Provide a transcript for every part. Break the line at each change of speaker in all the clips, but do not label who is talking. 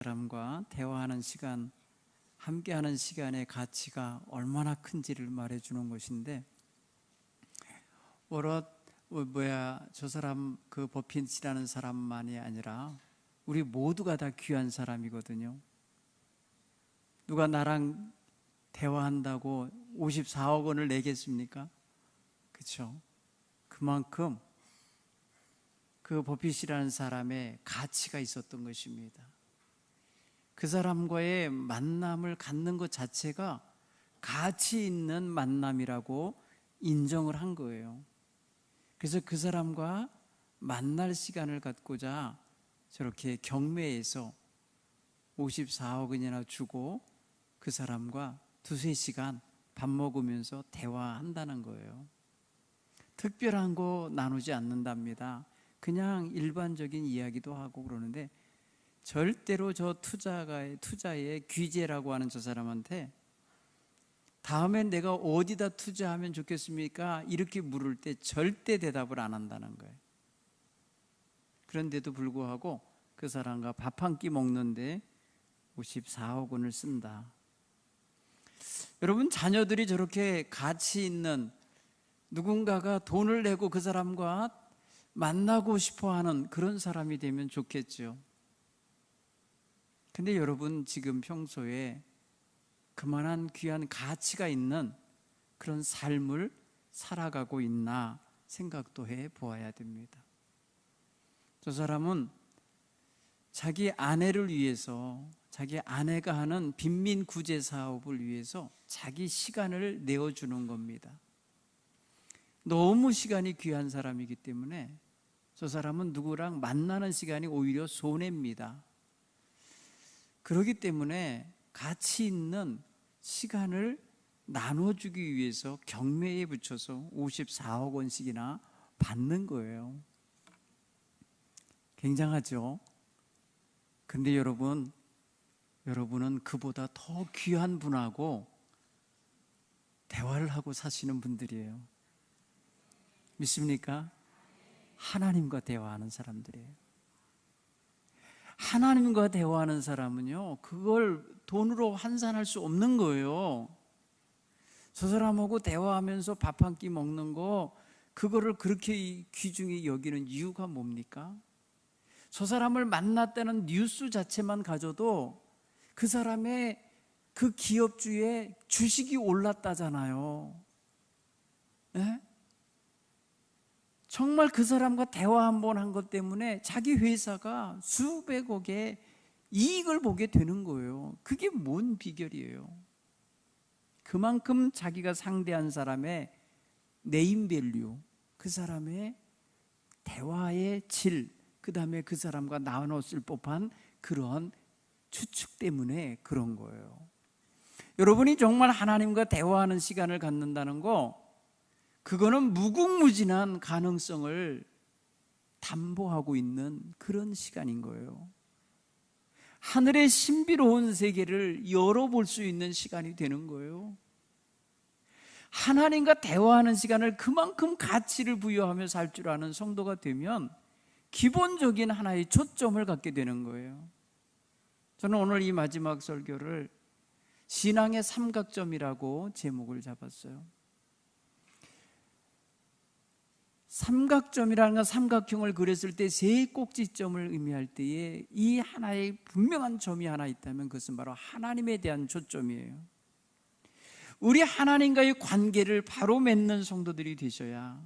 사람과 대화하는 시간, 함께하는 시간의 가치가 얼마나 큰지를 말해주는 것인데, 저 사람 그 버핀이라는 사람만이 아니라 우리 모두가 다 귀한 사람이거든요. 누가 나랑 대화한다고 54억 원을 내겠습니까? 그렇죠? 그만큼 그 버핏이라는 사람의 가치가 있었던 것입니다. 그 사람과의 만남을 갖는 것 자체가 가치 있는 만남이라고 인정을 한 거예요. 그래서 그 사람과 만날 시간을 갖고자 저렇게 경매에서 54억 원이나 주고 그 사람과 두세 시간 밥 먹으면서 대화한다는 거예요. 특별한 거 나누지 않는답니다. 그냥 일반적인 이야기도 하고 그러는데, 절대로 저 투자의 귀재라고 하는 저 사람한테 다음엔 내가 어디다 투자하면 좋겠습니까? 이렇게 물을 때 절대 대답을 안 한다는 거예요. 그런데도 불구하고 그 사람과 밥 한 끼 먹는데 54억 원을 쓴다. 여러분, 자녀들이 저렇게 가치 있는, 누군가가 돈을 내고 그 사람과 만나고 싶어하는 그런 사람이 되면 좋겠죠. 근데 여러분, 지금 평소에 그만한 귀한 가치가 있는 그런 삶을 살아가고 있나 생각도 해 보아야 됩니다. 저 사람은 자기 아내를 위해서, 자기 아내가 하는 빈민 구제 사업을 위해서 자기 시간을 내어주는 겁니다. 너무 시간이 귀한 사람이기 때문에 저 사람은 누구랑 만나는 시간이 오히려 손해입니다. 그렇기 때문에 가치 있는 시간을 나눠주기 위해서 경매에 붙여서 54억 원씩이나 받는 거예요. 굉장하죠? 근데 여러분은 그보다 더 귀한 분하고 대화를 하고 사시는 분들이에요. 믿습니까? 하나님과 대화하는 사람들이에요. 하나님과 대화하는 사람은요, 그걸 돈으로 환산할 수 없는 거예요. 저 사람하고 대화하면서 밥 한 끼 먹는 거, 그거를 그렇게 귀중히 여기는 이유가 뭡니까? 저 사람을 만났다는 뉴스 자체만 가져도 그 사람의 그 기업주의 주식이 올랐다잖아요. 네? 정말 그 사람과 대화 한번 한 것 때문에 자기 회사가 수백억의 이익을 보게 되는 거예요. 그게 뭔 비결이에요? 그만큼 자기가 상대한 사람의 네임밸류, 그 사람의 대화의 질, 그 다음에 그 사람과 나눴을 법한 그런 추측 때문에 그런 거예요. 여러분이 정말 하나님과 대화하는 시간을 갖는다는 거, 그거는 무궁무진한 가능성을 담보하고 있는 그런 시간인 거예요. 하늘의 신비로운 세계를 열어볼 수 있는 시간이 되는 거예요. 하나님과 대화하는 시간을 그만큼 가치를 부여하며 살 줄 아는 성도가 되면 기본적인 하나의 초점을 갖게 되는 거예요. 저는 오늘 이 마지막 설교를 신앙의 삼각점이라고 제목을 잡았어요. 삼각점이라는 건 삼각형을 그렸을 때 세 꼭지점을 의미할 때에 이 하나의 분명한 점이 하나 있다면 그것은 바로 하나님에 대한 초점이에요. 우리 하나님과의 관계를 바로 맺는 성도들이 되셔야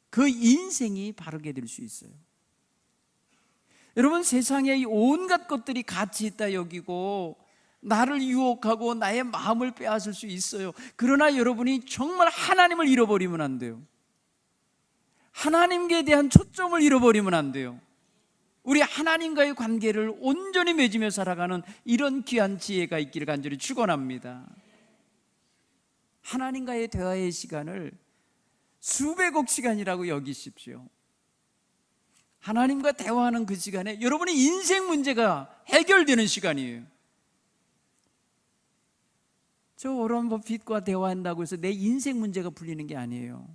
그 인생이 바르게 될 수 있어요. 여러분, 세상에 온갖 것들이 가치 있다 여기고 나를 유혹하고 나의 마음을 빼앗을 수 있어요. 그러나 여러분이 정말 하나님을 잃어버리면 안 돼요. 하나님께 대한 초점을 잃어버리면 안 돼요. 우리 하나님과의 관계를 온전히 맺으며 살아가는 이런 귀한 지혜가 있기를 간절히 축원합니다. 하나님과의 대화의 시간을 수백억 시간이라고 여기십시오. 하나님과 대화하는 그 시간에 여러분의 인생 문제가 해결되는 시간이에요. 저 워런 버핏과 대화한다고 해서 내 인생 문제가 풀리는 게 아니에요.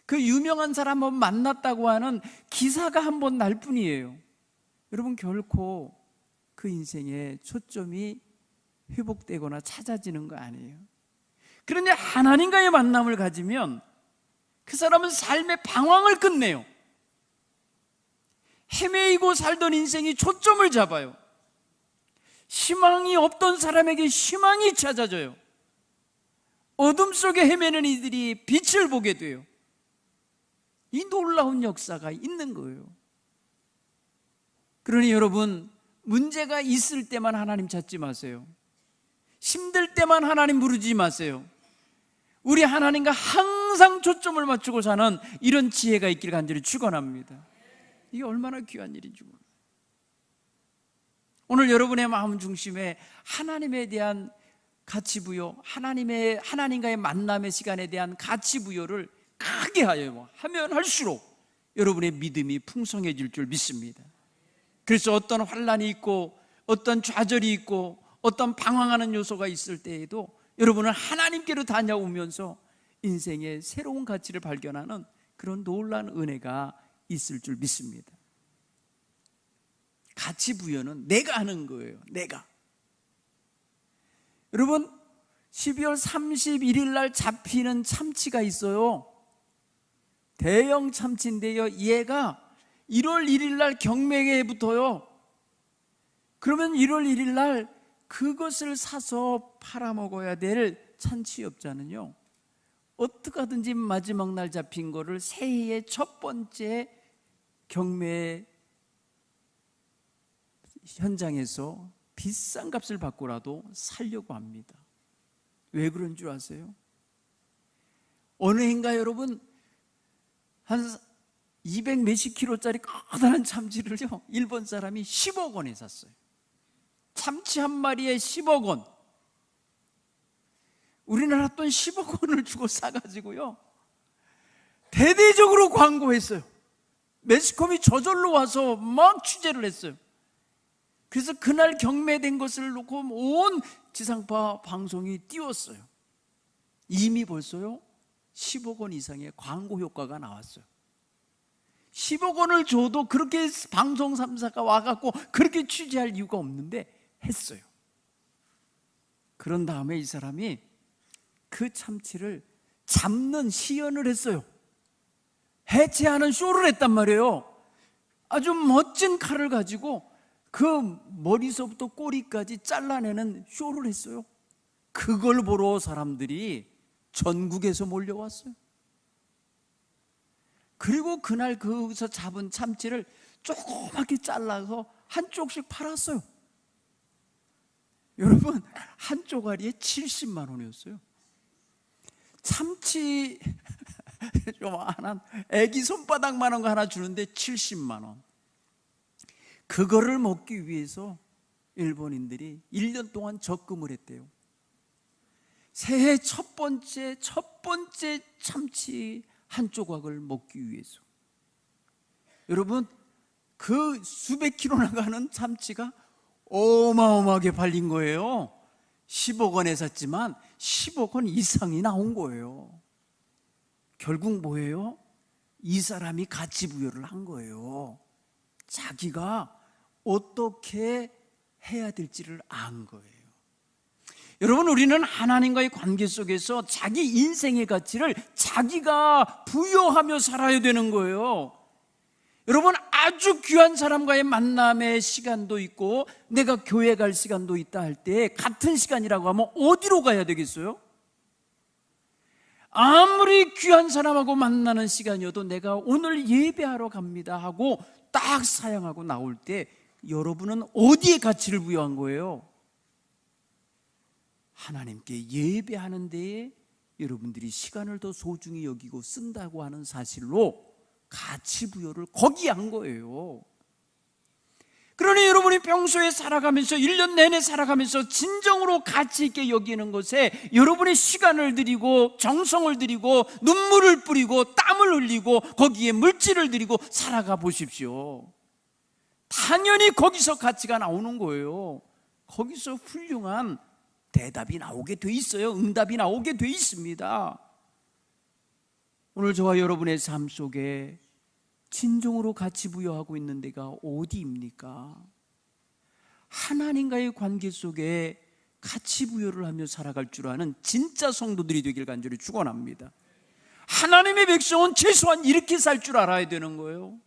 그 유명한 사람 한번 만났다고 하는 기사가 한 번 날 뿐이에요. 여러분, 결코 그 인생의 초점이 회복되거나 찾아지는 거 아니에요. 그런데 하나님과의 만남을 가지면 그 사람은 삶의 방황을 끝내요. 헤매이고 살던 인생이 초점을 잡아요. 희망이 없던 사람에게 희망이 찾아져요. 어둠 속에 헤매는 이들이 빛을 보게 돼요. 이 놀라운 역사가 있는 거예요. 그러니 여러분, 문제가 있을 때만 하나님 찾지 마세요. 힘들 때만 하나님 부르지 마세요. 우리 하나님과 항상 초점을 맞추고 사는 이런 지혜가 있길 간절히 축원합니다. 이게 얼마나 귀한 일인지 몰라요. 오늘 여러분의 마음 중심에 하나님에 대한 가치 부여, 하나님과의 만남의 시간에 대한 가치 부여를 크게 하면 할수록 여러분의 믿음이 풍성해질 줄 믿습니다. 그래서 어떤 환난이 있고 어떤 좌절이 있고 어떤 방황하는 요소가 있을 때에도 여러분은 하나님께로 다녀오면서 인생의 새로운 가치를 발견하는 그런 놀라운 은혜가 있을 줄 믿습니다. 가치 부여는 내가 하는 거예요. 내가. 여러분, 12월 31일 날 잡히는 참치가 있어요. 대형 참치인데요, 얘가 1월 1일 날 경매에 붙어요. 그러면 1월 1일 날 그것을 사서 팔아먹어야 될 참치업자는요, 어떻게 하든지 마지막 날 잡힌 거를 새해의 첫 번째 경매 현장에서 비싼 값을 받고라도 살려고 합니다. 왜 그런 줄 아세요? 어느 해인가 여러분, 한 200 몇십 킬로짜리 커다란 참치를요, 일본 사람이 10억 원에 샀어요. 참치 한 마리에 10억 원. 우리나라 돈 10억 원을 주고 사가지고요, 대대적으로 광고했어요. 매스컴이 저절로 와서 막 취재를 했어요. 그래서 그날 경매된 것을 놓고 온 지상파 방송이 띄웠어요. 이미 벌써요 10억 원 이상의 광고 효과가 나왔어요. 10억 원을 줘도 그렇게 방송 3사가 와갖고 그렇게 취재할 이유가 없는데 했어요. 그런 다음에 이 사람이 그 참치를 잡는 시연을 했어요. 해체하는 쇼를 했단 말이에요. 아주 멋진 칼을 가지고 그 머리서부터 꼬리까지 잘라내는 쇼를 했어요. 그걸 보러 사람들이 전국에서 몰려왔어요. 그리고 그날 거기서 잡은 참치를 조그맣게 잘라서 한쪽씩 팔았어요. 여러분, 한 쪼가리에 70만 원이었어요. 참치 요만한 애기 손바닥만한 거 하나 주는데 70만 원. 그거를 먹기 위해서 일본인들이 1년 동안 적금을 했대요. 새해 첫 번째 참치 한 조각을 먹기 위해서. 여러분, 그 수백 킬로 나가는 참치가 어마어마하게 팔린 거예요. 10억 원에 샀지만 10억 원 이상이 나온 거예요. 결국 뭐예요? 이 사람이 가치 부여를 한 거예요. 자기가 어떻게 해야 될지를 안 거예요. 여러분, 우리는 하나님과의 관계 속에서 자기 인생의 가치를 자기가 부여하며 살아야 되는 거예요. 여러분, 아주 귀한 사람과의 만남의 시간도 있고 내가 교회 갈 시간도 있다 할 때 같은 시간이라고 하면 어디로 가야 되겠어요? 아무리 귀한 사람하고 만나는 시간이어도 내가 오늘 예배하러 갑니다 하고 딱 사양하고 나올 때 여러분은 어디에 가치를 부여한 거예요? 하나님께 예배하는 데에 여러분들이 시간을 더 소중히 여기고 쓴다고 하는 사실로 가치 부여를 거기에 한 거예요. 그러니 여러분이 평소에 살아가면서 1년 내내 살아가면서 진정으로 가치 있게 여기는 것에 여러분의 시간을 들이고 정성을 들이고 눈물을 뿌리고 땀을 흘리고 거기에 물질을 들이고 살아가 보십시오. 당연히 거기서 가치가 나오는 거예요. 거기서 훌륭한 대답이 나오게 돼 있어요. 응답이 나오게 돼 있습니다. 오늘 저와 여러분의 삶 속에 진정으로 가치 부여하고 있는 데가 어디입니까? 하나님과의 관계 속에 가치 부여를 하며 살아갈 줄 아는 진짜 성도들이 되길 간절히 축원합니다. 하나님의 백성은 최소한 이렇게 살 줄 알아야 되는 거예요.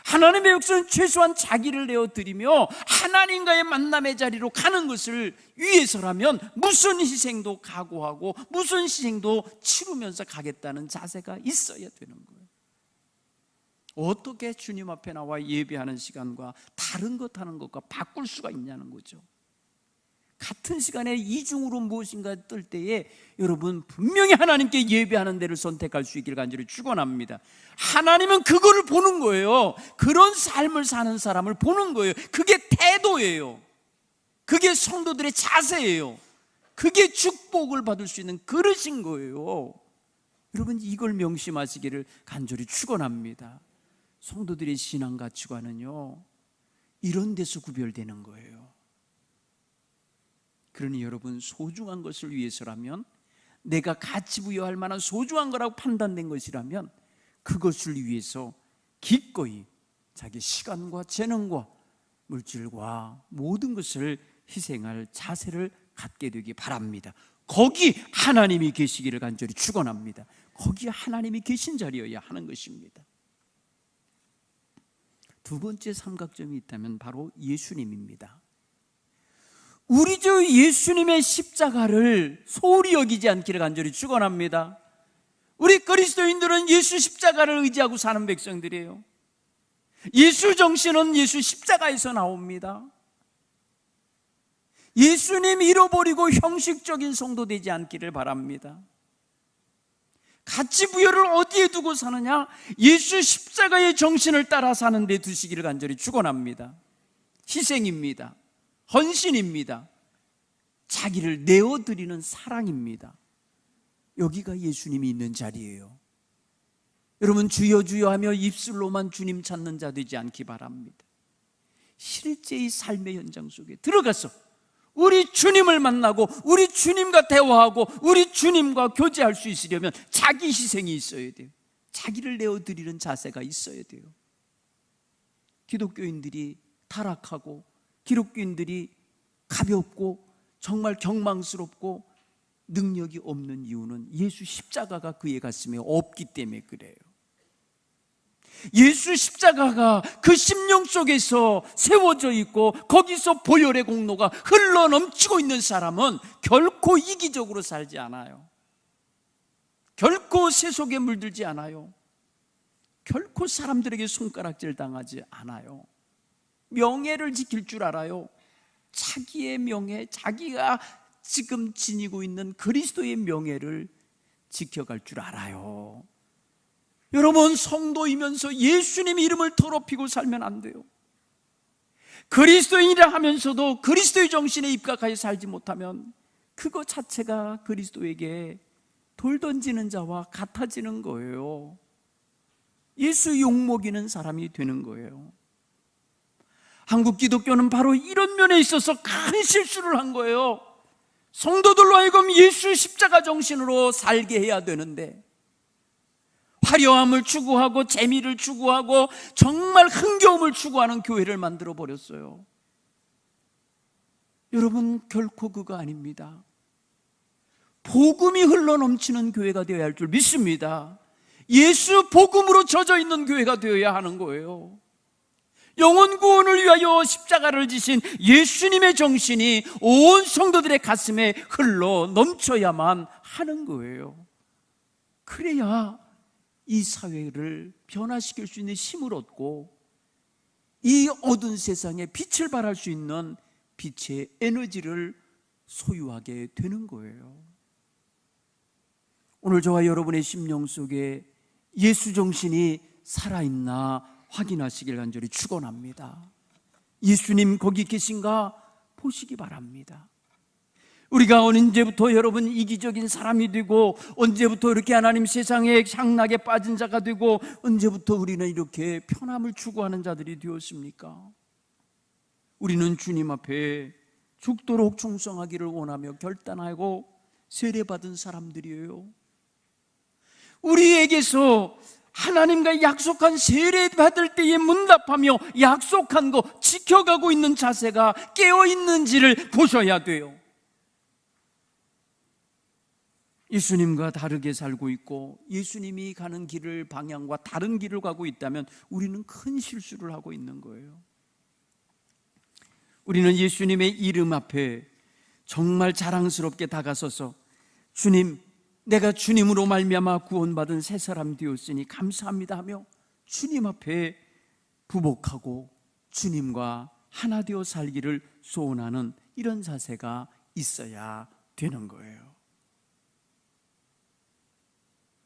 하나님의 백성은 최소한 자기를 내어드리며 하나님과의 만남의 자리로 가는 것을 위해서라면 무슨 희생도 각오하고 무슨 희생도 치르면서 가겠다는 자세가 있어야 되는 거예요. 어떻게 주님 앞에 나와 예배하는 시간과 다른 것 하는 것과 바꿀 수가 있냐는 거죠. 같은 시간에 이중으로 무엇인가 뜰 때에 여러분 분명히 하나님께 예배하는 데를 선택할 수 있기를 간절히 축원합니다. 하나님은 그거를 보는 거예요. 그런 삶을 사는 사람을 보는 거예요. 그게 태도예요. 그게 성도들의 자세예요. 그게 축복을 받을 수 있는 그릇인 거예요. 여러분 이걸 명심하시기를 간절히 축원합니다. 성도들의 신앙 가치관은요 이런 데서 구별되는 거예요. 그러니 여러분 소중한 것을 위해서라면, 내가 가치 부여할 만한 소중한 거라고 판단된 것이라면 그것을 위해서 기꺼이 자기 시간과 재능과 물질과 모든 것을 희생할 자세를 갖게 되기 바랍니다. 거기 하나님이 계시기를 간절히 축원합니다. 거기 하나님이 계신 자리여야 하는 것입니다. 두 번째 삼각점이 있다면 바로 예수님입니다. 우리 주 예수님의 십자가를 소홀히 여기지 않기를 간절히 축원합니다. 우리 그리스도인들은 예수 십자가를 의지하고 사는 백성들이에요. 예수 정신은 예수 십자가에서 나옵니다. 예수님 잃어버리고 형식적인 성도 되지 않기를 바랍니다. 가치 부여를 어디에 두고 사느냐? 예수 십자가의 정신을 따라 사는 데 두시기를 간절히 축원합니다. 희생입니다. 헌신입니다. 자기를 내어드리는 사랑입니다. 여기가 예수님이 있는 자리예요. 여러분 주여 주여 하며 입술로만 주님 찾는 자 되지 않기 바랍니다. 실제의 삶의 현장 속에 들어가서 우리 주님을 만나고 우리 주님과 대화하고 우리 주님과 교제할 수 있으려면 자기 희생이 있어야 돼요. 자기를 내어드리는 자세가 있어야 돼요. 기독교인들이 타락하고 기독교인들이 가볍고 정말 경망스럽고 능력이 없는 이유는 예수 십자가가 그의 가슴에 없기 때문에 그래요. 예수 십자가가 그 심령 속에서 세워져 있고 거기서 보혈의 공로가 흘러넘치고 있는 사람은 결코 이기적으로 살지 않아요. 결코 세속에 물들지 않아요. 결코 사람들에게 손가락질 당하지 않아요. 명예를 지킬 줄 알아요. 자기의 명예, 자기가 지금 지니고 있는 그리스도의 명예를 지켜갈 줄 알아요. 여러분 성도이면서 예수님 이름을 더럽히고 살면 안 돼요. 그리스도인이라 하면서도 그리스도의 정신에 입각하여 살지 못하면 그거 자체가 그리스도에게 돌 던지는 자와 같아지는 거예요. 예수 욕먹이는 사람이 되는 거예요. 한국 기독교는 바로 이런 면에 있어서 큰 실수를 한 거예요. 성도들로 하여금 예수 십자가 정신으로 살게 해야 되는데 화려함을 추구하고 재미를 추구하고 정말 흥겨움을 추구하는 교회를 만들어 버렸어요. 여러분 결코 그거 아닙니다. 복음이 흘러넘치는 교회가 되어야 할 줄 믿습니다. 예수 복음으로 젖어 있는 교회가 되어야 하는 거예요. 영혼 구원을 위하여 십자가를 지신 예수님의 정신이 온 성도들의 가슴에 흘러 넘쳐야만 하는 거예요. 그래야 이 사회를 변화시킬 수 있는 힘을 얻고 이 어두운 세상에 빛을 발할 수 있는 빛의 에너지를 소유하게 되는 거예요. 오늘 저와 여러분의 심령 속에 예수 정신이 살아있나 확인하시길 간절히 축원합니다. 예수님 거기 계신가 보시기 바랍니다. 우리가 언제부터 여러분 이기적인 사람이 되고 언제부터 이렇게 하나님 세상에 향락에 빠진 자가 되고 언제부터 우리는 이렇게 편함을 추구하는 자들이 되었습니까? 우리는 주님 앞에 죽도록 충성하기를 원하며 결단하고 세례받은 사람들이에요. 우리에게서 하나님과 약속한 세례 받을 때에 문답하며 약속한 거 지켜가고 있는 자세가 깨어있는지를 보셔야 돼요. 예수님과 다르게 살고 있고 예수님이 가는 길을 방향과 다른 길을 가고 있다면 우리는 큰 실수를 하고 있는 거예요. 우리는 예수님의 이름 앞에 정말 자랑스럽게 다가서서 주님, 내가 주님으로 말미암아 구원받은 새 사람 되었으니 감사합니다 하며 주님 앞에 부복하고 주님과 하나 되어 살기를 소원하는 이런 자세가 있어야 되는 거예요.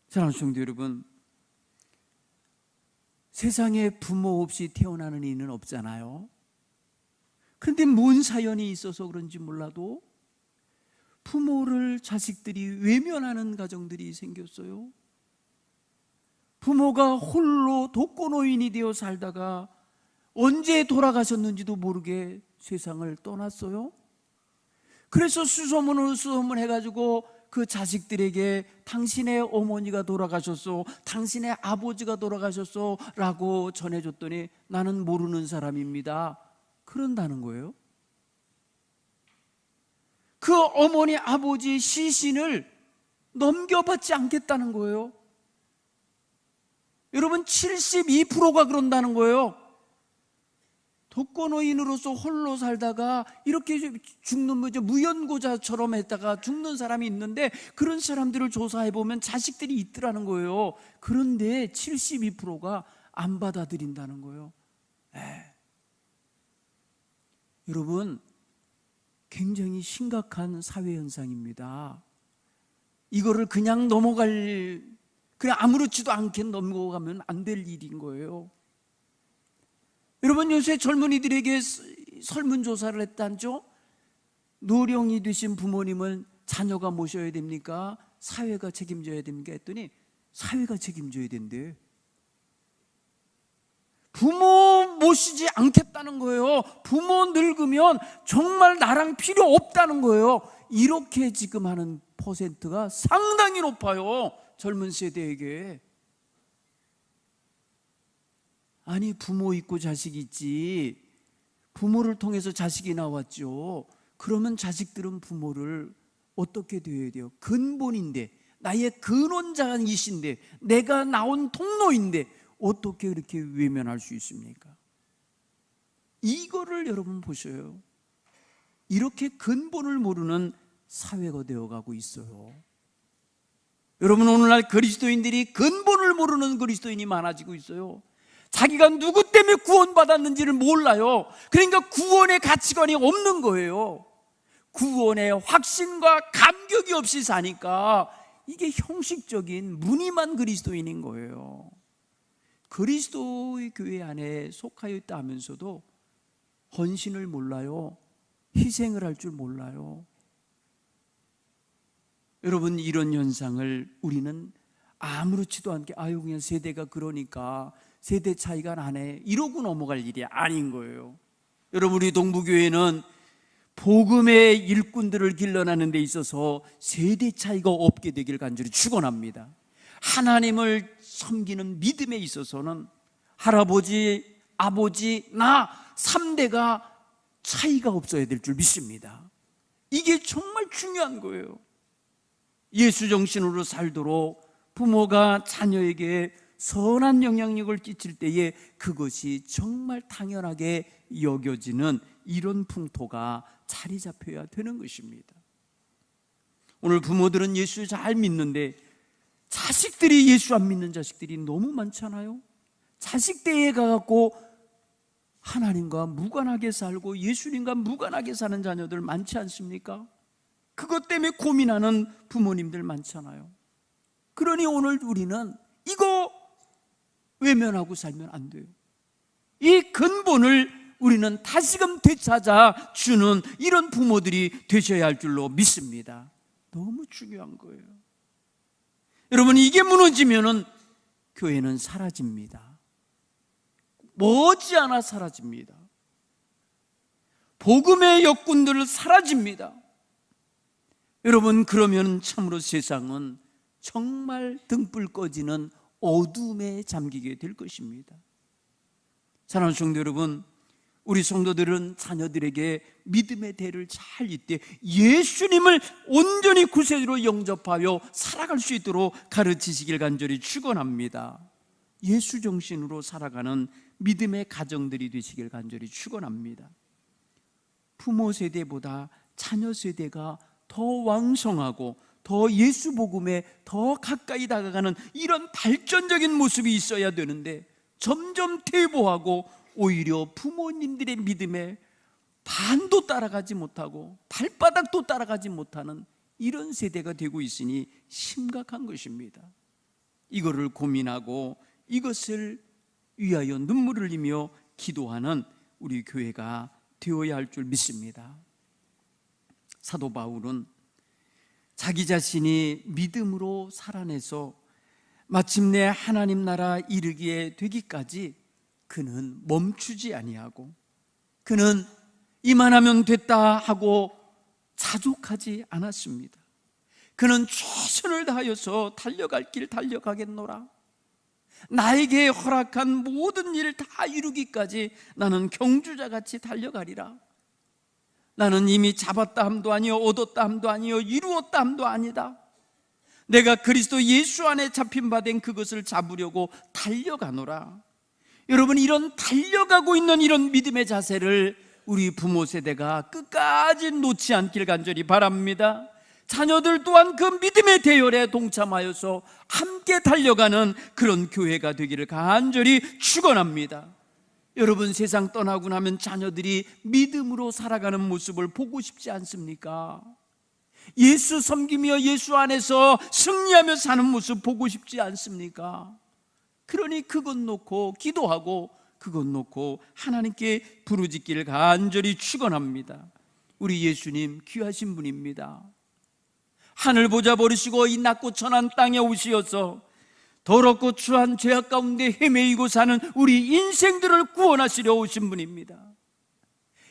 사랑하는 성도 여러분, 세상에 부모 없이 태어나는 이는 없잖아요. 그런데 뭔 사연이 있어서 그런지 몰라도 부모를 자식들이 외면하는 가정들이 생겼어요. 부모가 홀로 독거노인이 되어 살다가 언제 돌아가셨는지도 모르게 세상을 떠났어요. 그래서 수소문 해가지고 그 자식들에게 당신의 어머니가 돌아가셨소, 당신의 아버지가 돌아가셨소 라고 전해줬더니 나는 모르는 사람입니다, 그런다는 거예요. 그 어머니 아버지 시신을 넘겨받지 않겠다는 거예요. 여러분, 72%가 그런다는 거예요. 독거노인으로서 홀로 살다가 이렇게 죽는 무연고자처럼 했다가 죽는 사람이 있는데 그런 사람들을 조사해보면 자식들이 있더라는 거예요. 그런데 72%가 안 받아들인다는 거예요. 여러분, 굉장히 심각한 사회현상입니다. 이거를 그냥 그냥 아무렇지도 않게 넘어가면 안 될 일인 거예요. 여러분, 요새 젊은이들에게 설문조사를 했다죠. 노령이 되신 부모님은 자녀가 모셔야 됩니까? 사회가 책임져야 됩니까? 했더니 사회가 책임져야 된대. 부모 모시지 않겠다는 거예요. 부모 늙으면 정말 나랑 필요 없다는 거예요. 이렇게 지금 하는 퍼센트가 상당히 높아요, 젊은 세대에게. 아니, 부모 있고 자식 있지, 부모를 통해서 자식이 나왔죠. 그러면 자식들은 부모를 어떻게 대해야 돼요? 근본인데, 나의 근원자이신데, 내가 나온 통로인데 어떻게 그렇게 외면할 수 있습니까? 이거를 여러분 보셔요. 이렇게 근본을 모르는 사회가 되어가고 있어요. 여러분, 오늘날 그리스도인들이 근본을 모르는 그리스도인이 많아지고 있어요. 자기가 누구 때문에 구원받았는지를 몰라요. 그러니까 구원의 가치관이 없는 거예요. 구원의 확신과 감격이 없이 사니까 이게 형식적인 무늬만 그리스도인인 거예요. 그리스도의 교회 안에 속하여 있다 하면서도 헌신을 몰라요. 희생을 할 줄 몰라요. 여러분, 이런 현상을 우리는 아무렇지도 않게 그냥 세대가 그러니까 세대 차이가 나네 이러고 넘어갈 일이 아닌 거예요. 여러분, 우리 동부교회는 복음의 일꾼들을 길러내는 데 있어서 세대 차이가 없게 되길 간절히 축원합니다. 하나님을 섬기는 믿음에 있어서는 할아버지, 아버지, 나 3대가 차이가 없어야 될 줄 믿습니다. 이게 정말 중요한 거예요. 예수 정신으로 살도록 부모가 자녀에게 선한 영향력을 끼칠 때에 그것이 정말 당연하게 여겨지는 이런 풍토가 자리 잡혀야 되는 것입니다. 오늘 부모들은 예수 잘 믿는데 자식들이 예수 안 믿는 자식들이 너무 많잖아요. 자식 때에 가갖고 하나님과 무관하게 살고 예수님과 무관하게 사는 자녀들 많지 않습니까? 그것 때문에 고민하는 부모님들 많잖아요. 그러니 오늘 우리는 이거 외면하고 살면 안 돼요. 이 근본을 우리는 다시금 되찾아 주는 이런 부모들이 되셔야 할 줄로 믿습니다. 너무 중요한 거예요. 여러분, 이게 무너지면은 교회는 사라집니다. 머지않아 사라집니다. 복음의 역군들을 사라집니다. 여러분, 그러면 참으로 세상은 정말 등불 꺼지는 어둠에 잠기게 될 것입니다. 사랑하는 성도 여러분, 우리 성도들은 자녀들에게 믿음의 대를 잘 잇되 예수님을 온전히 구세주로 영접하여 살아갈 수 있도록 가르치시길 간절히 축원합니다. 예수 정신으로 살아가는 믿음의 가정들이 되시길 간절히 축원합니다. 부모 세대보다 자녀 세대가 더 왕성하고 더 예수 복음에 더 가까이 다가가는 이런 발전적인 모습이 있어야 되는데 점점 퇴보하고 오히려 부모님들의 믿음에 반도 따라가지 못하고 발바닥도 따라가지 못하는 이런 세대가 되고 있으니 심각한 것입니다. 이거를 고민하고 이것을 위하여 눈물을 흘리며 기도하는 우리 교회가 되어야 할 줄 믿습니다. 사도 바울은 자기 자신이 믿음으로 살아내서 마침내 하나님 나라 이르기에 되기까지 그는 멈추지 아니하고 그는 이만하면 됐다 하고 자족하지 않았습니다. 그는 최선을 다하여서 달려갈 길 달려가겠노라. 나에게 허락한 모든 일을 다 이루기까지 나는 경주자같이 달려가리라. 나는 이미 잡았다 함도 아니요 얻었다 함도 아니요 이루었다 함도 아니다. 내가 그리스도 예수 안에 잡힌 바 된 그것을 잡으려고 달려가노라. 여러분, 이런 달려가고 있는 이런 믿음의 자세를 우리 부모 세대가 끝까지 놓지 않길 간절히 바랍니다. 자녀들 또한 그 믿음의 대열에 동참하여서 함께 달려가는 그런 교회가 되기를 간절히 축원합니다. 여러분, 세상 떠나고 나면 자녀들이 믿음으로 살아가는 모습을 보고 싶지 않습니까? 예수 섬기며 예수 안에서 승리하며 사는 모습 보고 싶지 않습니까? 그러니 그것 놓고 기도하고 그것 놓고 하나님께 부르짖기를 간절히 축원합니다. 우리 예수님 귀하신 분입니다. 하늘 보자 버리시고 이 낮고 천한 땅에 오시어서 더럽고 추한 죄악 가운데 헤매이고 사는 우리 인생들을 구원하시려 오신 분입니다.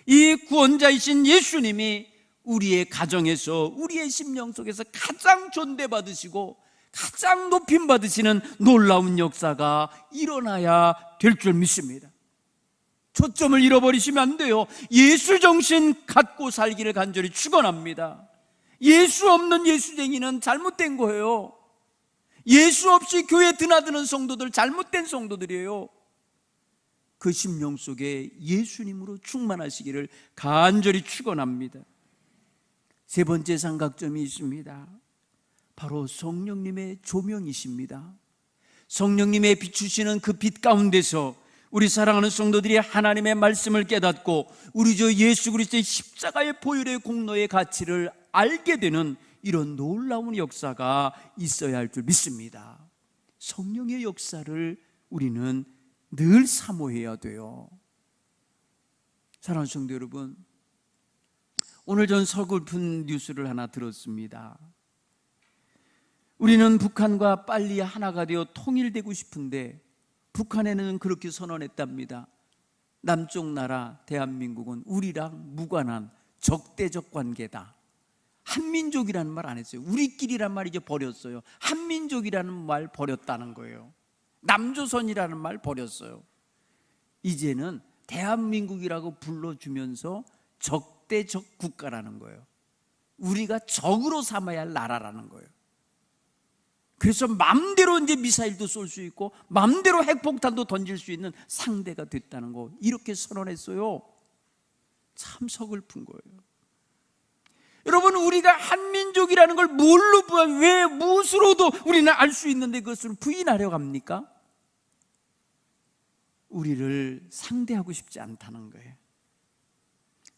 이 구원자이신 예수님이 우리의 가정에서 우리의 심령 속에서 가장 존대받으시고 가장 높임받으시는 놀라운 역사가 일어나야 될 줄 믿습니다. 초점을 잃어버리시면 안 돼요. 예수 정신 갖고 살기를 간절히 축원합니다. 예수 없는 예수쟁이는 잘못된 거예요. 예수 없이 교회 드나드는 성도들 잘못된 성도들이에요. 그 심령 속에 예수님으로 충만하시기를 간절히 축원합니다. 세 번째 삼각점이 있습니다. 바로 성령님의 조명이십니다. 성령님의 비추시는 그 빛 가운데서 우리 사랑하는 성도들이 하나님의 말씀을 깨닫고 우리 주 예수 그리스도의 십자가의 보혈의 공로의 가치를 알게 되는 이런 놀라운 역사가 있어야 할 줄 믿습니다. 성령의 역사를 우리는 늘 사모해야 돼요. 사랑하는 성도 여러분, 오늘 전 서글픈 뉴스를 하나 들었습니다. 우리는 북한과 빨리 하나가 되어 통일되고 싶은데 북한에는 그렇게 선언했답니다. 남쪽 나라 대한민국은 우리랑 무관한 적대적 관계다. 한민족이라는 말 안 했어요. 우리끼리란 말 이제 버렸어요. 한민족이라는 말 버렸다는 거예요. 남조선이라는 말 버렸어요. 이제는 대한민국이라고 불러주면서 적대적 국가라는 거예요. 우리가 적으로 삼아야 할 나라라는 거예요. 그래서 마음대로 이제 미사일도 쏠 수 있고 마음대로 핵폭탄도 던질 수 있는 상대가 됐다는 거, 이렇게 선언했어요. 참 서글픈 거예요. 여러분, 우리가 한민족이라는 걸 뭘로 왜 무엇으로도 우리는 알 수 있는데 그것을 부인하려고 합니까? 우리를 상대하고 싶지 않다는 거예요.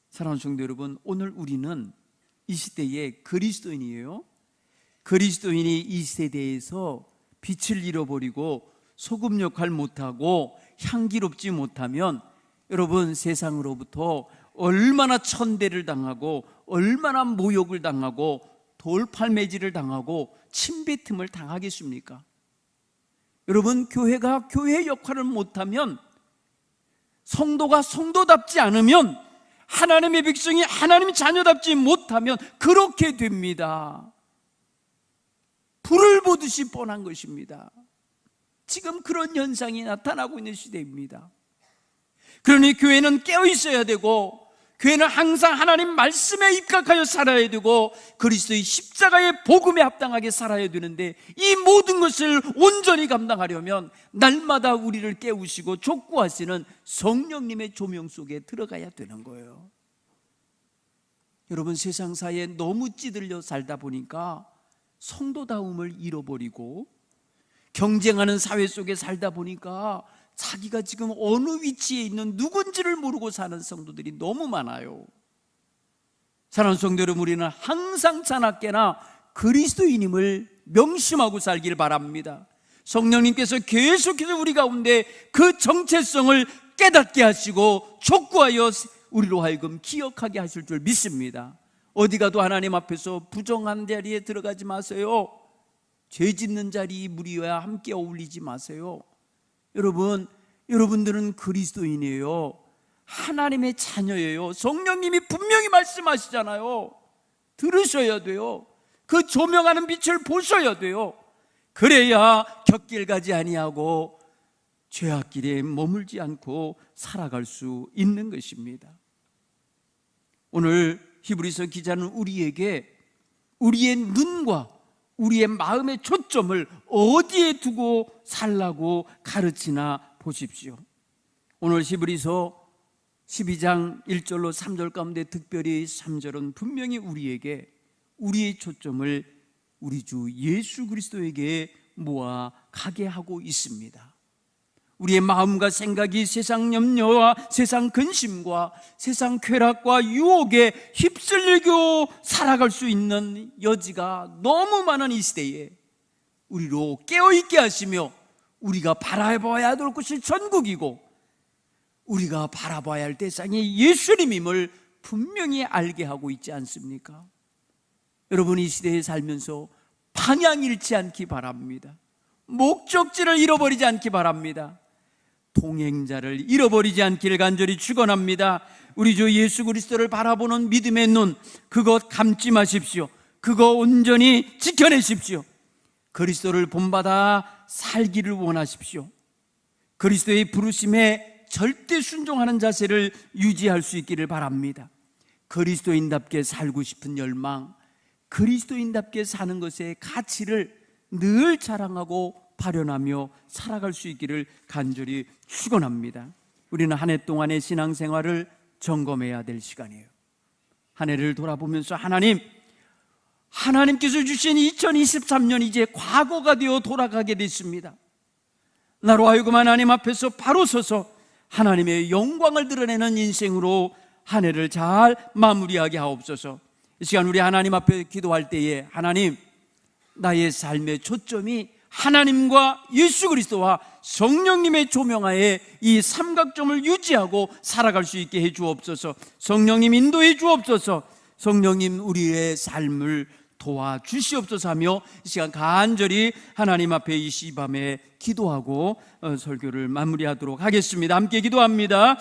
사랑하는 성도 여러분, 오늘 우리는 이 시대의 그리스도인이에요. 그리스도인이 이 세대에서 빛을 잃어버리고 소금 역할 못하고 향기롭지 못하면 여러분, 세상으로부터 얼마나 천대를 당하고 얼마나 모욕을 당하고 돌팔매질을 당하고 침뱉음을 당하겠습니까? 여러분, 교회가 교회의 역할을 못하면, 성도가 성도답지 않으면, 하나님의 백성이 하나님의 자녀답지 못하면 그렇게 됩니다. 불을 보듯이 뻔한 것입니다. 지금 그런 현상이 나타나고 있는 시대입니다. 그러니 교회는 깨어 있어야 되고, 교회는 항상 하나님 말씀에 입각하여 살아야 되고, 그리스도의 십자가의 복음에 합당하게 살아야 되는데, 이 모든 것을 온전히 감당하려면 날마다 우리를 깨우시고 촉구하시는 성령님의 조명 속에 들어가야 되는 거예요. 여러분, 세상 사이에 너무 찌들려 살다 보니까 성도다움을 잃어버리고, 경쟁하는 사회 속에 살다 보니까 자기가 지금 어느 위치에 있는 누군지를 모르고 사는 성도들이 너무 많아요. 사랑하는 성도 여러분, 우리는 항상 자나깨나 그리스도인임을 명심하고 살길 바랍니다. 성령님께서 계속해서 우리 가운데 그 정체성을 깨닫게 하시고 촉구하여 우리로 하여금 기억하게 하실 줄 믿습니다. 어디 가도 하나님 앞에서 부정한 자리에 들어가지 마세요. 죄 짓는 자리 무리와 함께 어울리지 마세요. 여러분들은 그리스도인이에요. 하나님의 자녀예요. 성령님이 분명히 말씀하시잖아요. 들으셔야 돼요. 그 조명하는 빛을 보셔야 돼요. 그래야 곁길 가지 아니하고 죄악길에 머물지 않고 살아갈 수 있는 것입니다. 오늘 히브리서 기자는 우리에게 우리의 눈과 우리의 마음의 초점을 어디에 두고 살라고 가르치나 보십시오. 오늘 히브리서 12장 1절로 3절 가운데 특별히 3절은 분명히 우리에게 우리의 초점을 우리 주 예수 그리스도에게 모아 가게 하고 있습니다. 우리의 마음과 생각이 세상 염려와 세상 근심과 세상 쾌락과 유혹에 휩쓸리고 살아갈 수 있는 여지가 너무 많은 이 시대에 우리로 깨어있게 하시며, 우리가 바라봐야 될 것이 전국이고 우리가 바라봐야 할 대상이 예수님임을 분명히 알게 하고 있지 않습니까? 여러분, 이 시대에 살면서 방향 잃지 않기 바랍니다. 목적지를 잃어버리지 않기 바랍니다. 동행자를 잃어버리지 않기를 간절히 축원합니다. 우리 주 예수 그리스도를 바라보는 믿음의 눈, 그것 감지 마십시오. 그거 온전히 지켜내십시오. 그리스도를 본받아 살기를 원하십시오. 그리스도의 부르심에 절대 순종하는 자세를 유지할 수 있기를 바랍니다. 그리스도인답게 살고 싶은 열망, 그리스도인답게 사는 것의 가치를 늘 자랑하고 발현하며 살아갈 수 있기를 간절히 축원합니다. 우리는 한 해 동안의 신앙생활을 점검해야 될 시간이에요. 한 해를 돌아보면서 하나님께서 주신 2023년 이제 과거가 되어 돌아가게 됐습니다. 나로 하여금 하나님 앞에서 바로 서서 하나님의 영광을 드러내는 인생으로 한 해를 잘 마무리하게 하옵소서. 이 시간 우리 하나님 앞에 기도할 때에, 하나님, 나의 삶의 초점이 하나님과 예수 그리스도와 성령님의 조명하에 이 삼각점을 유지하고 살아갈 수 있게 해 주옵소서. 성령님 인도해 주옵소서. 성령님 우리의 삶을 도와주시옵소서 하며 이 시간 간절히 하나님 앞에 이 시밤에 기도하고 설교를 마무리하도록 하겠습니다. 함께 기도합니다.